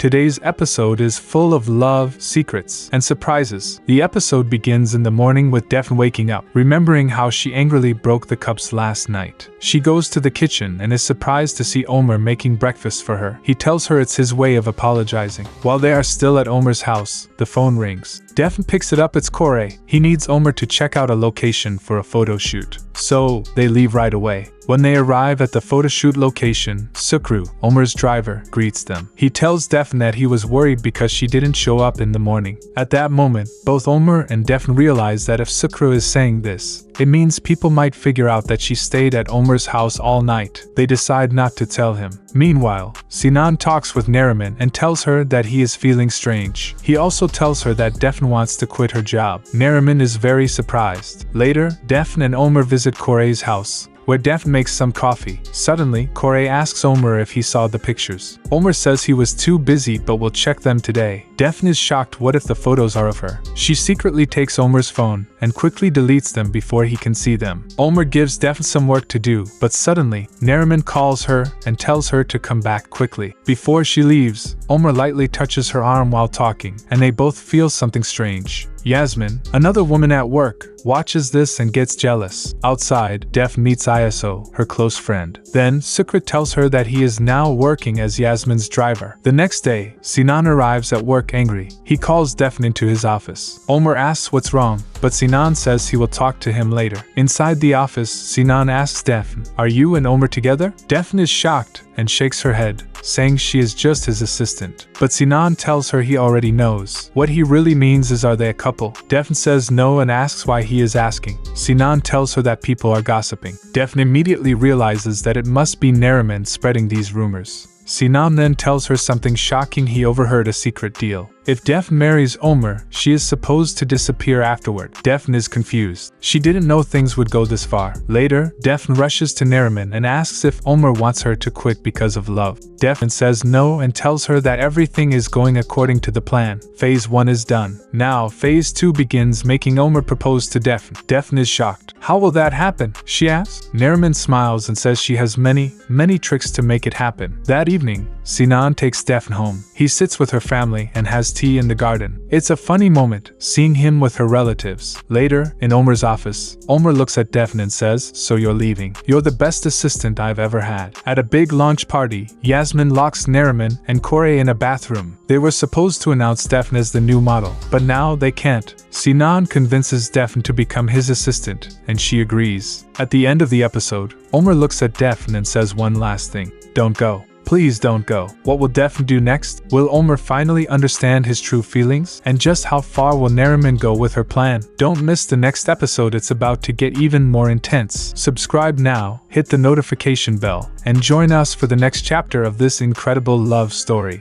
Today's episode is full of love, secrets, and surprises. The episode begins in the morning with Defne waking up, remembering how she angrily broke the cups last night. She goes to the kitchen and is surprised to see Omer making breakfast for her. He tells her it's his way of apologizing. While they are still at Omer's house, the phone rings. Defne picks it up. It's Koray. He needs Omer to check out a location for a photo shoot. So, they leave right away. When they arrive at the photo shoot location, Sukru, Omer's driver, greets them. He tells Defne that he was worried because she didn't show up in the morning. At that moment, both Omer and Defne realize that if Sukru is saying this, it means people might figure out that she stayed at Omer's house all night. They decide not to tell him. Meanwhile, Sinan talks with Neriman and tells her that he is feeling strange. He also tells her that Defne wants to quit her job. Neriman is very surprised. Later, Defne and Omer visit Koray's house, where Defne makes some coffee. Suddenly, Koray asks Omer if he saw the pictures. Omer says he was too busy but will check them today. Defne is shocked. What if the photos are of her? She secretly takes Omer's phone and quickly deletes them before he can see them. Omer gives Defne some work to do, but suddenly, Neriman calls her and tells her to come back quickly. Before she leaves, Omer lightly touches her arm while talking, and they both feel something strange. Yasmin, another woman at work, watches this and gets jealous. Outside, Defne meets Iso, her close friend. Then, Sukru tells her that he is now working as Yasmin's driver. The next day, Sinan arrives at work angry. He calls Defne into his office. Omer asks what's wrong, but Sinan says he will talk to him later. Inside the office, Sinan asks Defne, "Are you and Omer together?" Defne is shocked and shakes her head, saying she is just his assistant. But Sinan tells her he already knows. What he really means is, are they a couple? Defne says no and asks why he is asking. Sinan tells her that people are gossiping. Defne immediately realizes that it must be Neriman spreading these rumors. Sinan then tells her something shocking. He overheard a secret deal. If Defne marries Omer, she is supposed to disappear afterward. Defne is confused. She didn't know things would go this far. Later, Defne rushes to Neriman and asks if Omer wants her to quit because of love. Defne says no and tells her that everything is going according to the plan. Phase 1 is done. Now, Phase 2 begins, making Omer propose to Defne. Defne is shocked. How will that happen? She asks. Neriman smiles and says she has many tricks to make it happen. That evening, Sinan takes Defne home. He sits with her family and has tea in the garden. It's a funny moment, seeing him with her relatives. Later, in Omer's office, Omer looks at Defne and says, "So you're leaving? You're the best assistant I've ever had." At a big launch party, Yasmin locks Neriman and Koray in a bathroom. They were supposed to announce Defne as the new model, but now they can't. Sinan convinces Defne to become his assistant, and she agrees. At the end of the episode, Omer looks at Defne and says one last thing: "Don't go. Please don't go." What will Defne do next? Will Omer finally understand his true feelings? And just how far will Neriman go with her plan? Don't miss the next episode. It's about to get even more intense. Subscribe now, hit the notification bell, and join us for the next chapter of this incredible love story.